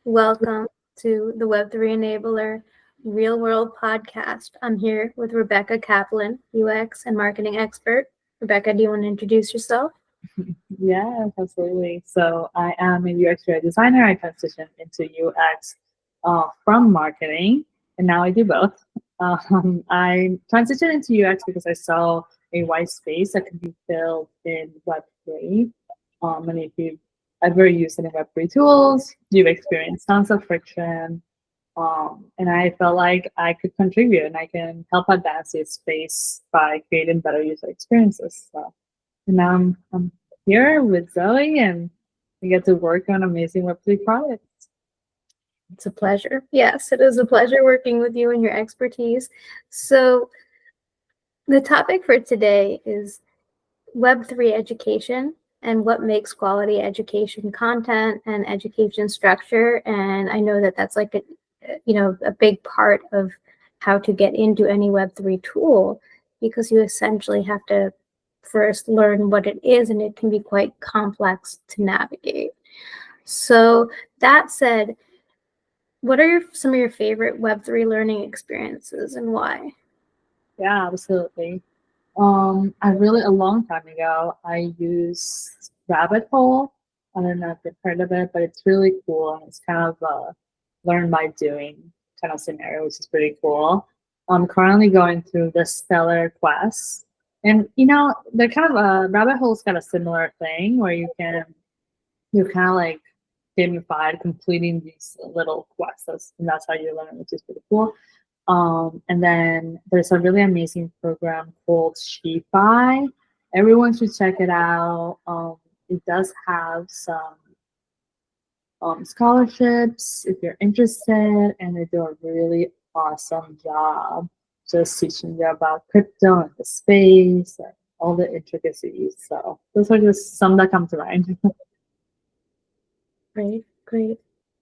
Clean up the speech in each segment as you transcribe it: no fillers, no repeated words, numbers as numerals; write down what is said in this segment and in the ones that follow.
Welcome to the Web3 Enabler Real World Podcast. I'm here with Rebecca Kaplan, UX and marketing expert. Rebecca, do you want to introduce yourself? Yes, absolutely. So I am a UX UI designer. I transitioned into UX from marketing, and now I do both. I transitioned into UX because I saw a white space that could be filled in Web3. And if you've ever used any Web3 tools, you've experienced tons of friction. And I felt like I could contribute and I can help advance this space by creating better user experiences. So and now I'm here with Zoe, and we get to work on amazing Web3 products. It's a pleasure. Yes, it is a pleasure working with you and your expertise. So the topic for today is Web3 education and what makes quality education content and education structure. And I know that that's like a big part of how to get into any Web3 tool, because you essentially have to first learn what it is, and it can be quite complex to navigate. So that said, what are some of your favorite Web3 learning experiences and why? Yeah, absolutely. A long time ago, I used Rabbit Hole. I don't know if you've heard of it, but it's really cool. And it's kind of a learn by doing kind of scenario, which is pretty cool. I'm currently going through the Stellar Quest. And, they're kind of Rabbit Hole's got a similar thing where you're kind of like gamified completing these little quests, and that's how you learn, which is pretty cool. And then there's a really amazing program called Shify. Everyone should check it out. It does have some scholarships if you're interested, and they do a really awesome job just teaching you about crypto and the space and all the intricacies. So those are just some that come to mind. Great.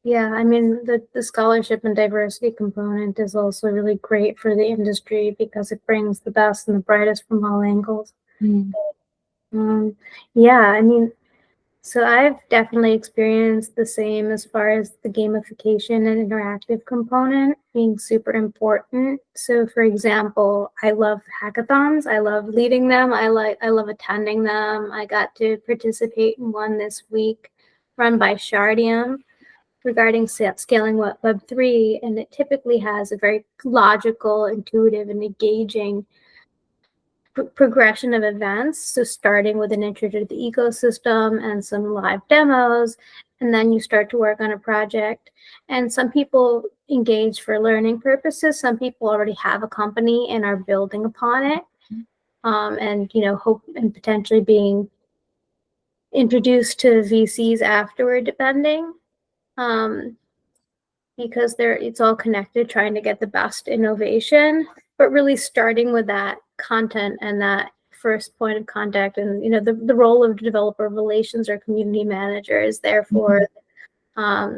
Yeah, I mean, the scholarship and diversity component is also really great for the industry because it brings the best and the brightest from all angles. Yeah, I mean, so I've definitely experienced the same as far as the gamification and interactive component being super important. So for example, I love hackathons. I love leading them. I love attending them. I got to participate in one this week run by Shardium regarding scaling Web3, and it typically has a very logical, intuitive, and engaging progression of events. So starting with an intro to the ecosystem and some live demos, and then you start to work on a project. And some people engage for learning purposes. Some people already have a company and are building upon it, and hope and potentially being introduced to VCs afterward, depending. Because it's all connected, trying to get the best innovation, but really starting with that content and that first point of contact. And the role of developer relations or community manager is therefore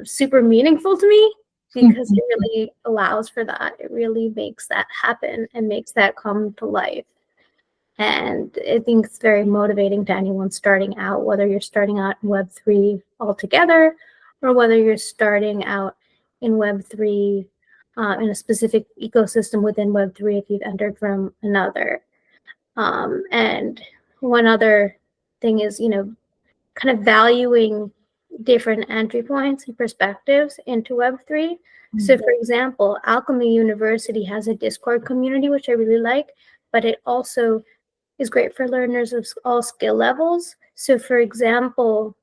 super meaningful to me, because it really allows for that. It really makes that happen and makes that come to life. And I think it's very motivating to anyone starting out, whether you're starting out in Web3 altogether or whether you're starting out in Web3 in a specific ecosystem within Web3 if you've entered from another. And one other thing is, kind of valuing different entry points and perspectives into Web3. So for example, Alchemy University has a Discord community, which I really like, but it also is great for learners of all skill levels. So for example,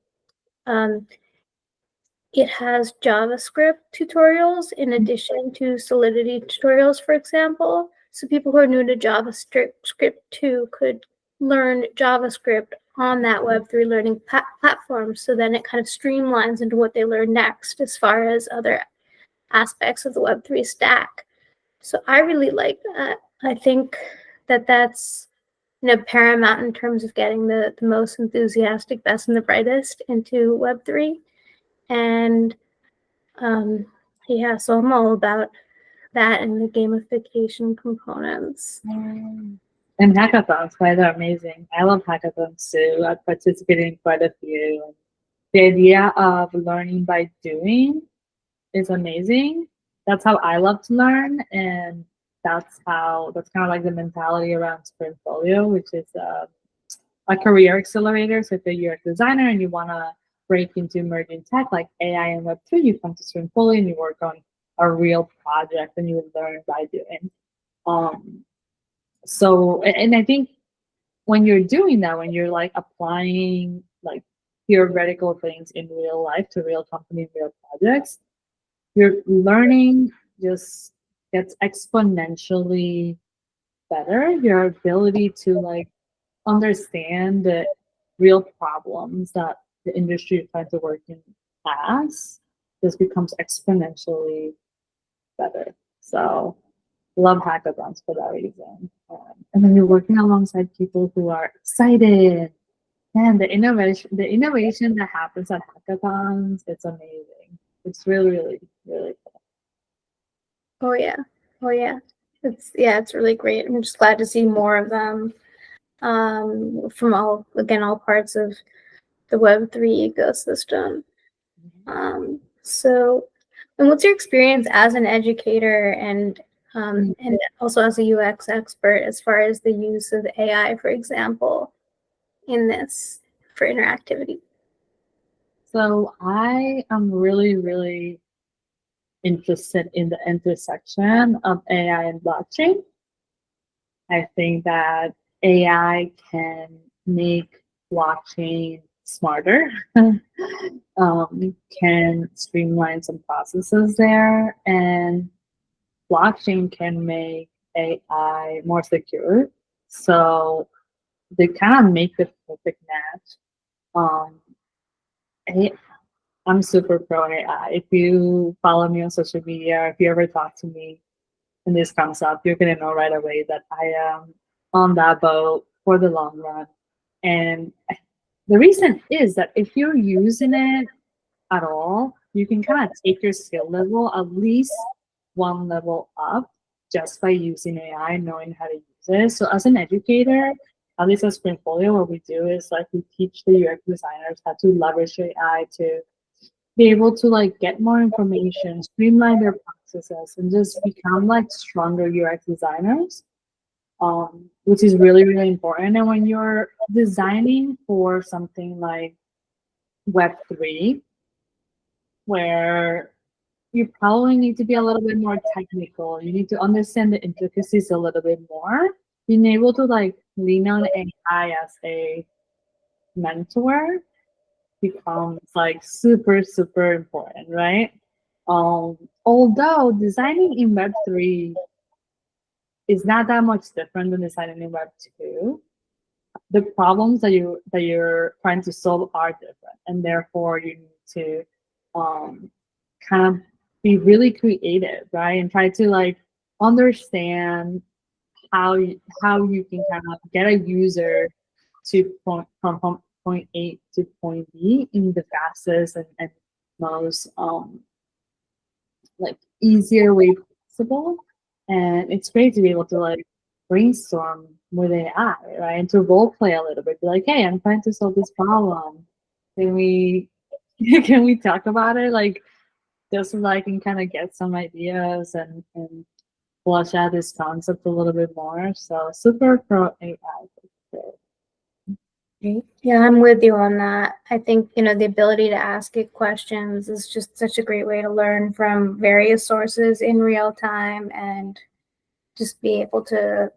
it has JavaScript tutorials in addition to Solidity tutorials, for example. So people who are new to JavaScript 2 could learn JavaScript on that Web3 learning platform. So then it kind of streamlines into what they learn next as far as other aspects of the Web3 stack. So I really like that. I think that that's paramount in terms of getting the most enthusiastic, best, and the brightest into Web3. And so I'm all about that and the gamification components. And hackathons, right? They're amazing. I love hackathons too. I've participated in quite a few. The idea of learning by doing is amazing. That's how I love to learn, and that's kind of like the mentality around Sprintfolio, which is a career accelerator. So if you're a designer and you want to break into emerging tech like AI and Web3, you come to Sprintfolio and you work on a real project and you learn by doing. So, and I think when you're doing that, when you're like applying like theoretical things in real life to real company, real projects, your learning just gets exponentially better. Your ability to like understand the real problems that the industry is trying to work in has just becomes exponentially better. So love hackathons for that reason. And then you're working alongside people who are excited. And the innovation that happens at hackathons, it's amazing. It's really, really, really cool. Oh yeah. Oh yeah. It's really great. I'm just glad to see more of them from all parts of the Web3 ecosystem. And what's your experience as an educator and also as a UX expert as far as the use of AI, for example, in this for interactivity? So I am really, really interested in the intersection of AI and blockchain. I think that AI can make blockchain smarter, can streamline some processes there, and blockchain can make AI more secure. So they kind of make the perfect match. Um, I'm super pro AI. If you follow me on social media, if you ever talk to me and this comes up, you're gonna know right away that I am on that boat for the long run. And the reason is that if you're using it at all, you can kind of take your skill level at least one level up just by using AI, knowing how to use it. So as an educator, at least at Sprintfolio, what we do is like we teach the UX designers how to leverage AI to be able to like get more information, streamline their processes, and just become like stronger UX designers, which is really, really important. And when you're designing for something like Web3, where you probably need to be a little bit more technical, you need to understand the intricacies a little bit more, being able to like lean on AI as a mentor becomes like super, super important, right? Although designing in Web3 is not that much different than designing in Web2, the problems that you're trying to solve are different, and therefore you need to kind of be really creative, right? And try to like understand how you can kind of get a user to from point A to point B in the fastest and most like easier way possible. And it's great to be able to like brainstorm with AI, right? And to role play a little bit, be like, hey, I'm trying to solve this problem. Can we can we talk about it? Like just so that I can kind of get some ideas and flush out this concept a little bit more. So super pro AI for sure. Yeah, I'm with you on that. I think, the ability to ask it questions is just such a great way to learn from various sources in real time and just be able to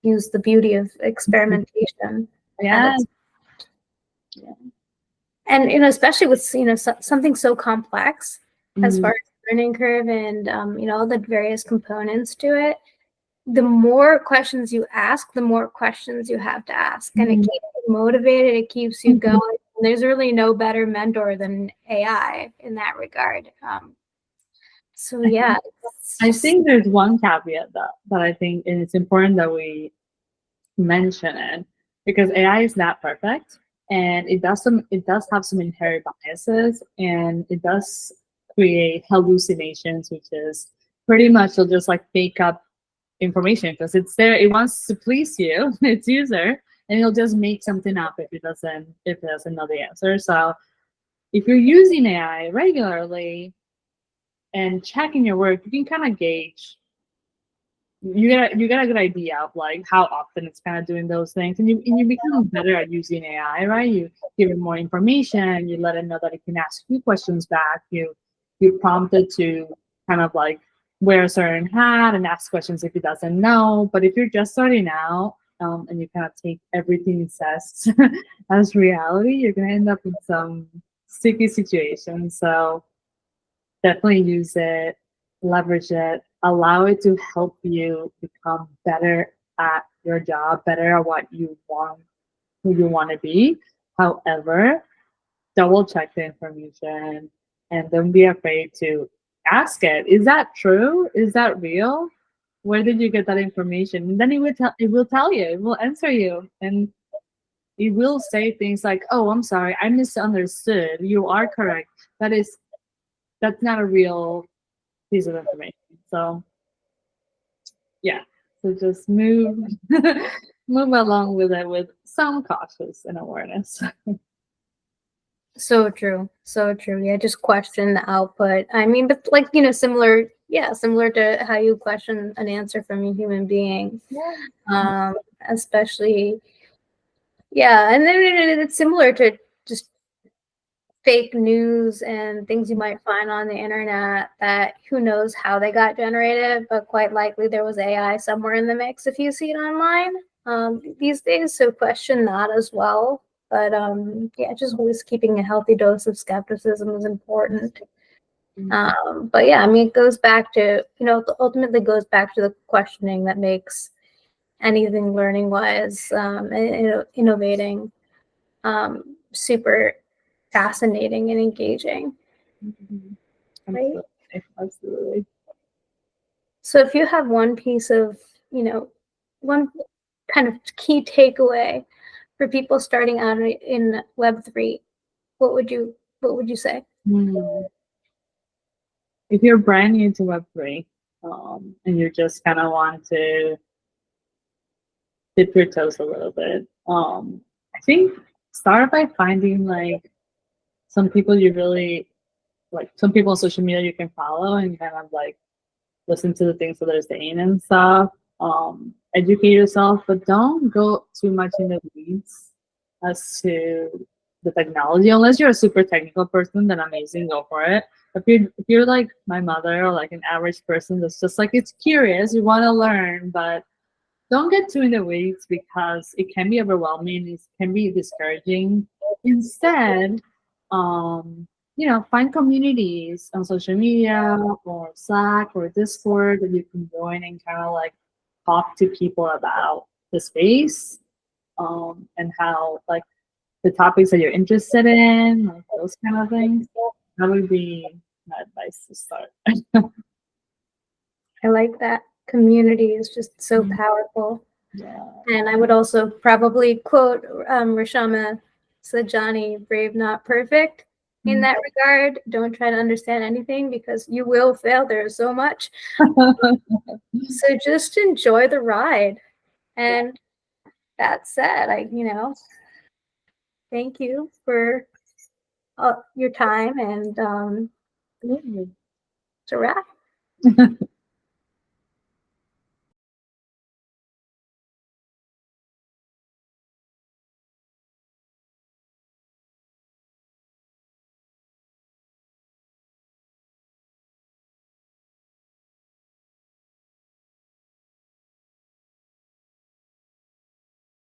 use the beauty of experimentation. Yeah. And, especially with, something so complex as far as learning curve and, all the various components to it, the more questions you ask, the more questions you have to ask. And it keeps you motivated, it keeps you going. There's really no better mentor than AI in that regard. So yeah. I think there's one caveat that I think and it's important that we mention it, because AI is not perfect and it does have some inherent biases, and it does create hallucinations, which is pretty much it'll just like make up information because it's there, it wants to please you, its user, and it'll just make something up if it doesn't know the answer. So if you're using AI regularly, and checking your work, you can kind of gauge. You get a good idea of like how often it's kind of doing those things, and you become better at using AI, right? You give it more information, you let it know that it can ask you questions back. You prompt it to kind of like wear a certain hat and ask questions if it doesn't know. But if you're just starting out, and you kind of take everything it says as reality, you're gonna end up in some sticky situations. So definitely use it, leverage it, allow it to help you become better at your job, better at what you want, who you want to be. However, double check the information and don't be afraid to ask it. Is that true? Is that real? Where did you get that information? And then it will tell you, it will answer you. And it will say things like, "Oh, I'm sorry, I misunderstood. You are correct. That's not a real piece of information." So yeah, so just move move along with it with some cautious and awareness. So true. So true. Yeah, just question the output. I mean, but like, similar, similar to how you question an answer from a human being. Especially, and then it's similar to just fake news and things you might find on the internet that who knows how they got generated, but quite likely there was AI somewhere in the mix if you see it online these days. So question that as well. But just always keeping a healthy dose of skepticism is important. But yeah, I mean, it goes back to, ultimately goes back to the questioning that makes anything learning wise, innovating, super fascinating and engaging. Right? Absolutely. So if you have one piece of, one kind of key takeaway for people starting out in Web3, what would you say? If you're brand new to Web3, and you just kind of want to dip your toes a little bit, I think start by finding like some people you really like, some people on social media you can follow and kind of like listen to the things that they're saying and stuff. Educate yourself, but don't go too much in the weeds as to the technology. Unless you're a super technical person, then amazing, go for it. If you're like my mother or like an average person that's just like it's curious, you want to learn, but don't get too in the weeds because it can be overwhelming. It can be discouraging. Instead, find communities on social media or Slack or Discord that you can join and kind of like talk to people about the space, and how like the topics that you're interested in, like those kind of things. That would be my advice to start. I like that. Community is just so powerful. Yeah. And I would also probably quote Rashama Sajani, brave, not perfect. In that regard, don't try to understand anything because you will fail. There's so much. So just enjoy the ride. And that said, thank you for your time, and it's a wrap.